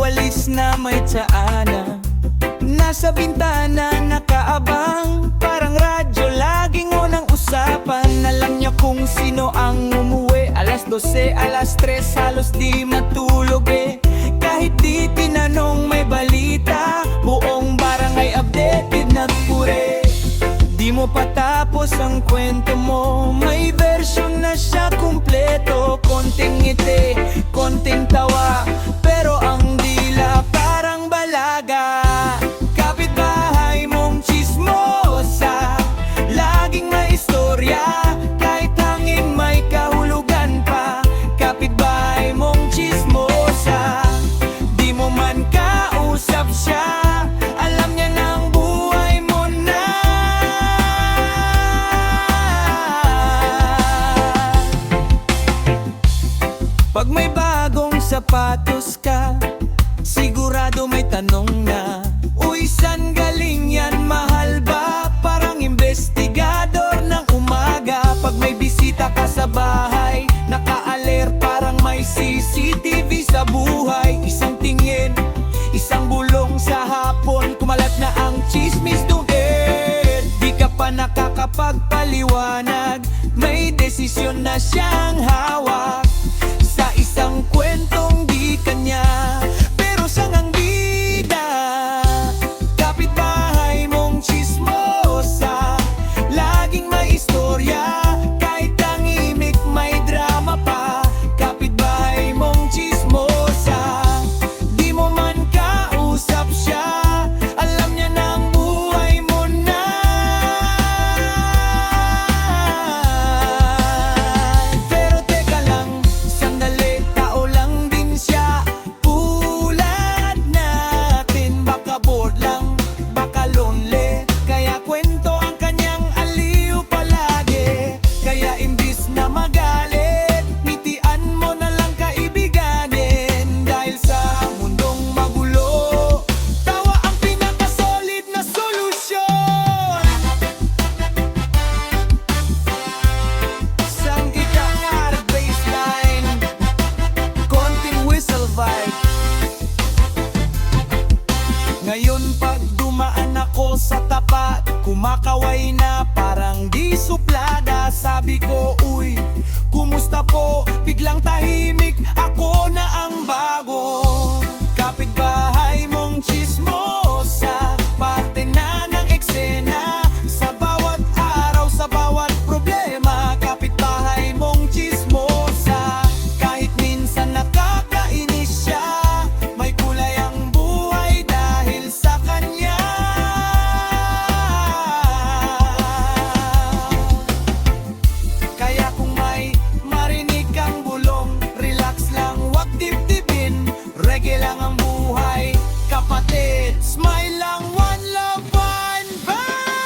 walis na may tsaana. Nasa bintana nakaabang, parang radyo laging unang usapan. Alam niya kung sino ang umuwi, alas 12, alas 3, halos di matulog Kahit di tinanong may balita, buong barangay updated na pure. Di mo patapos ang kwento mo, may version na siya kumpleto. Konting ngiti, konting tawa, pero ang dila parang balaga. Kapitbahay mong chismosa, laging may istorya, kahit hangin may kahulugan pa. Kapitbahay mong chismosa, di mo man kausap siya, alam niya ng buhay mo na. Pag may bagong sapatos ka, sigurado may tanong na, uy, san galing yan? Mahal ba? Parang investigador ng umaga. Pag may bisita ka sa bahay, naka-alert parang may CCTV sa buhay. Isang tingin, isang bulong sa hapon, kumalat na ang chismis doon. Di ka pa nakakapagpaliwanag, may desisyon na siyang hawak sa isang kwentong di kanya, pero siyang ang bida. Kapitbahay mong chismosa, laging may istorya, kahit tahimik may drama pa. Kapitbahay mong chismosa, di mo man kausap siya, alam niya ng buhay mo na. Pero teka lang, sandali, tao lang din siya, tulad natin. Baka bored lang, baka lonely, kaya kwento ang kanyang aliw palagi. Kaya imbis na magalit, ngitian mo na lang kaibiganin. Dahil sa mundong magulo, tawa ang pinakasolid na solusyon. Sang kita hard baseline, konting whistle vibe. Ngayon pag dumaan ako sa tapat, kumakaway na parang di suplada. Sabi ko, uy, kumusta po? Biglang tahimik, ako na ang bago. Kapitbahay mong chismosa, parte na ng eksena, sa bawat araw, sa bawat problema. Kapitbahay mong chismosa, kahit minsan nakakainis siya, may kulay ang buhay dahil sa kanya. Kaya kung may marinig kang bulong, relax lang, wag dibdibin. Reggae lang ang buhay, kapatid. Smile lang, one love, one vibe.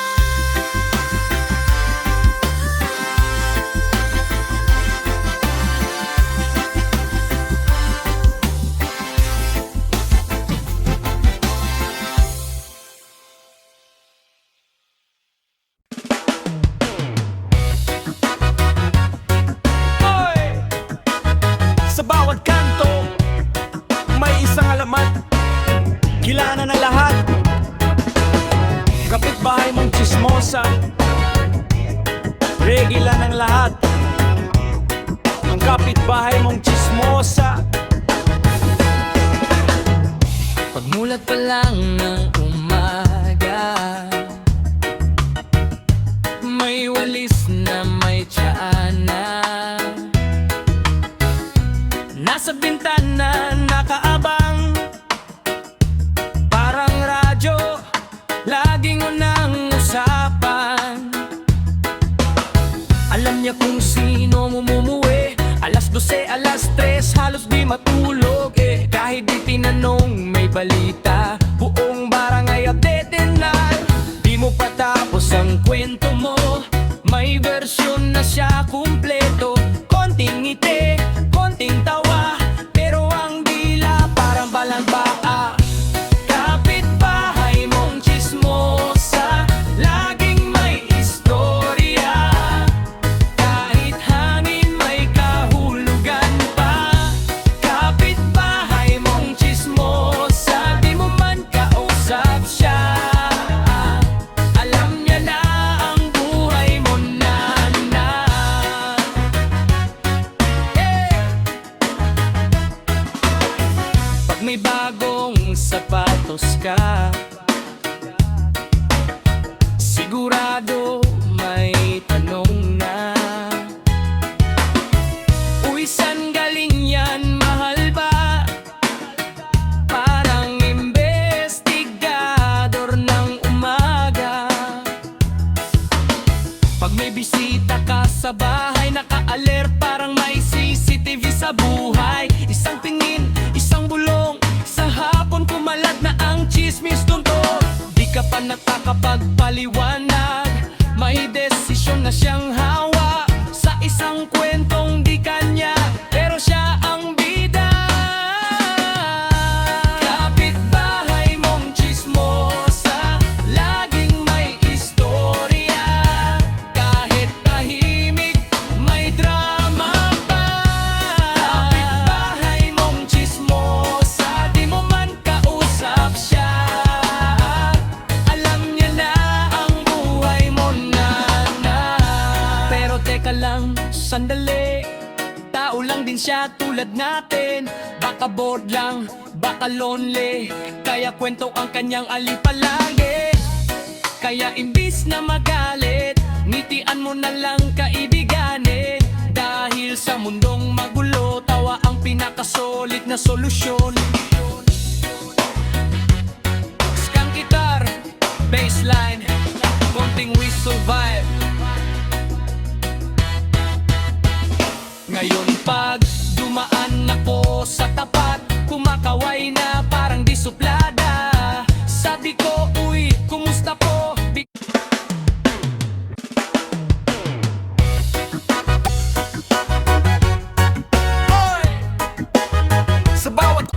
Oy! Sa bawat kanto, may isang alamat, kilala ng lahat. Kapitbahay mong chismosa, regila ng lahat. Ang kapitbahay mong chismosa. Pagmulat pa lang ng umaga, may walis na may tsaana. Nasa bintana nakaabang, parang radyo laging unang usapan. Alam niya kung sino mumuwi, alas 12, alas 3, halos di matulog Kahit di tinanong may balita, buong barangay updated na. Di mo patapos ang kwento mo, may version na siya kumpleto. Konting ngiti, konting tawa, pero ang dila parang balagba. Kapitbahay mong chismosa, laging may istorya, kahit hangin may kahulugan pa. Kapitbahay mong chismosa, bagong sapatos ka, sigurado may tanong na, uy, saan galing yan, mahal ba? Parang investigador ng umaga. Pag may bisita ka sa bahay, naka-alert, parang may CCTV sa buhay. Isang tingin, isang bulong, sa hapon kumalat na ang chismis tunto. Di ka pa nakakapagpaliwanag, may desisyon na siyang hawa sa isang kwentong di kanya, pero siya ang bida. Kapitbahay mong chismosa, laging may istorya, kahit tahimik, may drama pa. Kapitbahay mong chismosa, di mo man kausap siya, alam niya na ang buhay mo na. Pero teka lang, sandali, tao lang din siya tulad natin. Baka bored lang, baka lonely, kaya kwento ang kanyang alipalagi. Kaya imbis na magalit, ngitian mo na lang kaibiganin. Dahil sa mundong magulo, tawa ang pinakasolid na solusyon. Skang guitar, bassline, konting whistle vibe. Ngayon pag dumaan ako sa tapat, kumakaway na parang di suplada. Sabi ko, uy, kumusta po? Oy! Sa bawat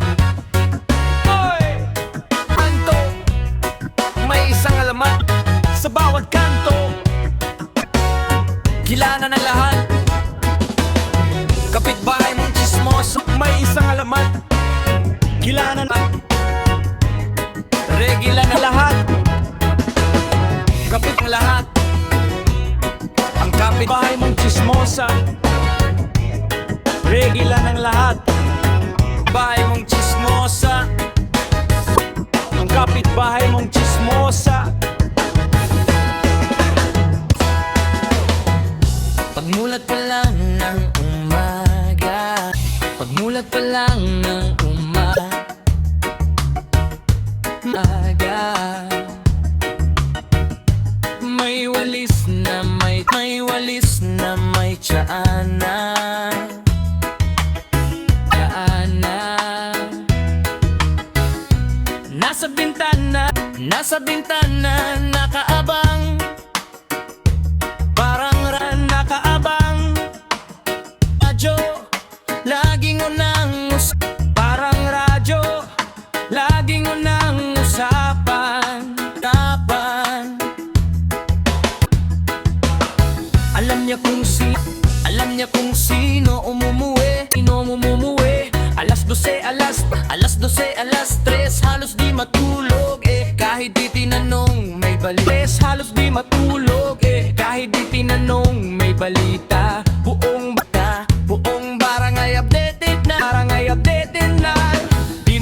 kanto, may isang alamat. Sa bawat kanto, kilala ng lahat. Kapitbahay mong chismoso, may isang alamat, kilala na, regila na lahat. Kapit ng lahat, ang kapitbahay mong chismosa, regila ng lahat. Bahay mong chismosa, ang kapitbahay mong chismosa. Pagmulat pa lang ng umaga, pagmulat pa lang ng umaga, may walis na may walis na may tsaana. Nasa bintana, nakaabang, parang nakaabang. Radyo, laging unang parang radyo, laging unang usapan. Tapan, alam niya kung sino umumuwi, Alas 12, alas 3, halos di matulog kahit di tinanong may balita. Halos di matulog kahit di tinanong may balita. Buong barangay updated na, Di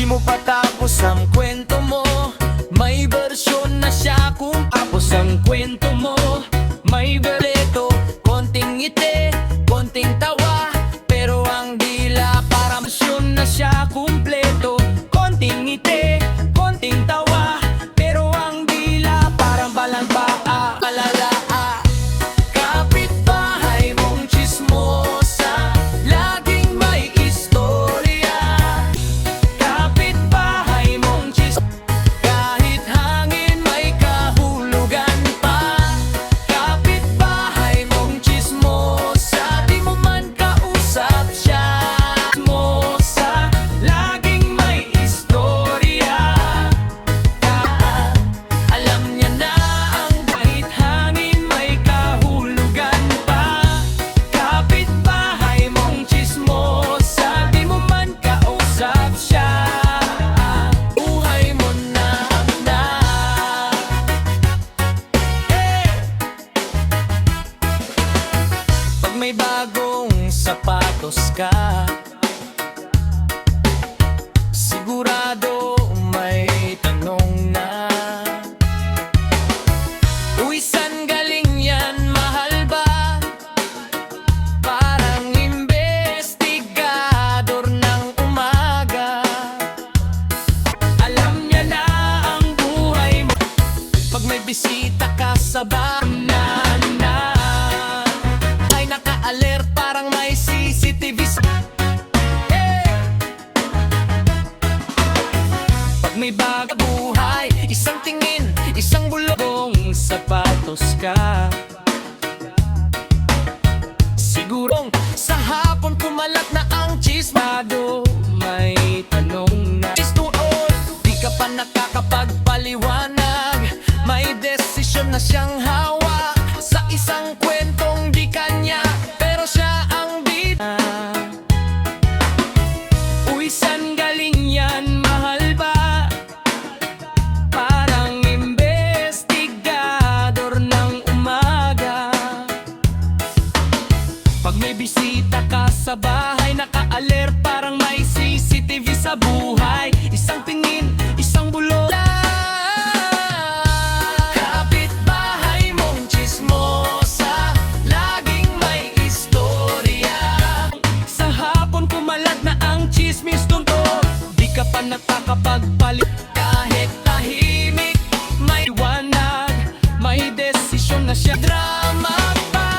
mo patapos ang kwento mo, may bersyon na siya kung tapos ang kwento mo. May boleto, konting ngiti, konting tawa, pero ang dila para bersyon na siya kumpleto. Konting ngiti, konting tawa, pero ang dila parang balang paa, alala. Kapitbahay mong chismosa, laging may istorya. Kapitbahay mong kahit hangin may kahulugan pa. may bago buhay, isang tingin, isang bulong sapatos ka. Sigurong sa hapon kumalat na ang chismado, may tanong na istuon, di ka pa nakakapagpaliwanag, may desisyon na siyang hawak sa isang kwentong di kanya, pero siya ang bida. Uy, san galing yan, mahal ba? Parang investigador ng umaga. Pag may bisita ka sa bahay, naka-alert, parang may CCTV sa buhay. Isang tingin, isang bulong. Kapitbahay mong chismosa, laging may istorya. Sa hapon kumalat na ang chismis tunto, di ka pa nakakapagpalit. Kahit tahimik, may liwanag, may desisyon na siya. Drama pa.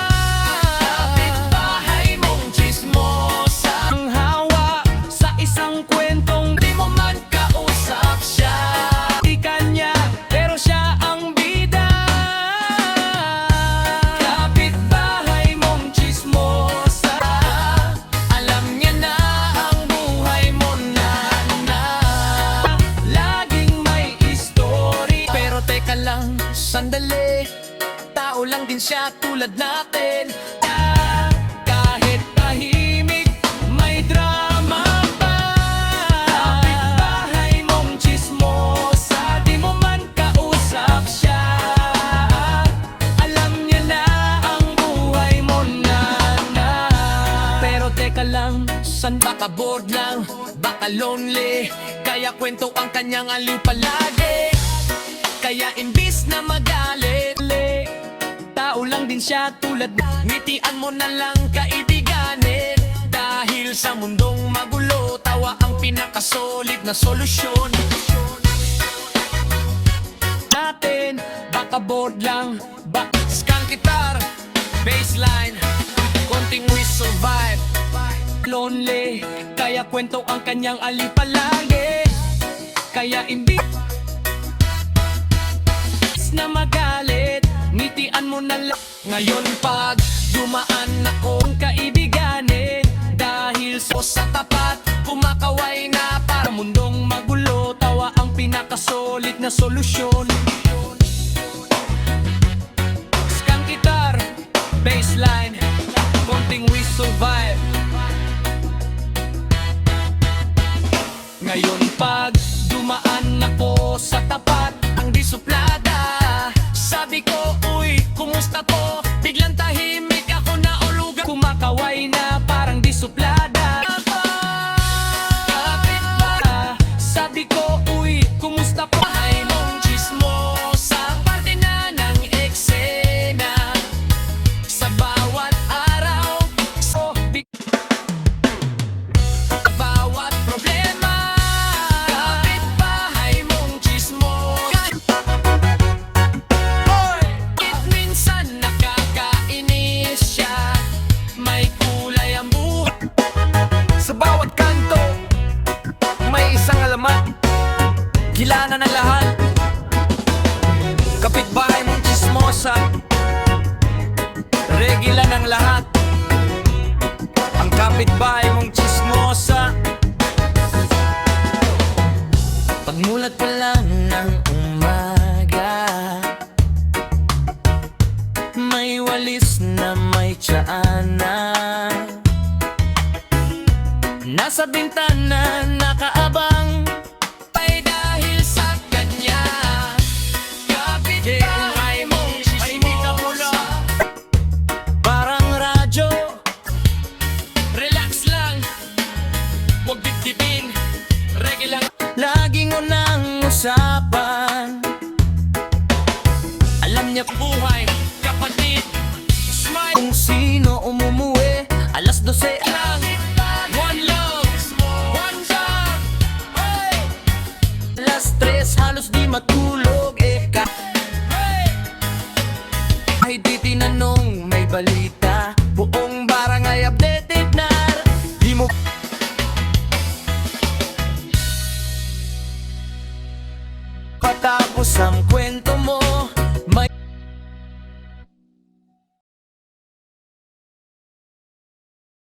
Kapitbahay mong chismosa, ang hawa sa isang kwentong di mo man kausap siya. Di kanya, pero siya ang bida. Kapitbahay mong chismosa, alam niya na ang buhay mo na. Laging may story. Pero teka lang, sandali, tao lang din siya tulad natin. Kahit tahimik, may drama pa. Kapitbahay mong chismosa, di mo man kausap siya. Alam niya na ang buhay mo na. Pero teka lang, san baka bored lang, baka lonely, kaya kwento ang kanyang aliw palagi. Kaya imbis na magalit, tao lang din siya tulad na. Ngitian mo na lang kaibiganin, dahil sa mundong magulo, tawa ang pinakasolid na solusyon natin. Baka bored lang, skunk guitar, bassline, konting whistle vibe. Lonely, kaya kwento ang kanyang aliw palagi. Kaya imbis na magalit, ngitian mo na lang. Ngayon pag dumaan akong kaibiganin, dahil sa tapat, kumakaway na para mundong magulo, tawa ang pinakasolid na solusyon. Skunk guitar, bassline, konting whistle vibe. Ngayon pag dumaan ako sa tapat, ang disuplada, sabi ko, uy, kumusta to? Biglang tahimik ako na ulugan, kumakaway na parang disuplada. Kapitbahay, sabi ko, uy, kumusta po? Ay mong chismosa, parte na ng eksena sa bawat araw. So, bawat problema. Kapitbahay mong chismosa, minsan nakakainis siya, may kulay ang buhay. Sa bawat kanto, may isang alamat, kilala ng lahat. Kapitbahay mong chismosa, regila ng lahat. Ang kapitbahay mong chismosa. Pagmulat pa lang ng umaga, may walis na may tsaana, nasa bintana nakaabang, ay dahil sa kanya. Kapitbahay mong chismosa, parang radyo, relax lang, huwag dibdibin, reggae lang. Laging unang usapan, alam niya buhay, kapatid, smile. Kung sino umumuwi, alas 12 lang. One love, one job, hey! Alas 3 halos di matulog, hey! Ay di tinanong, may balita, buong barangay updated na. Di mo Tapos ang kwento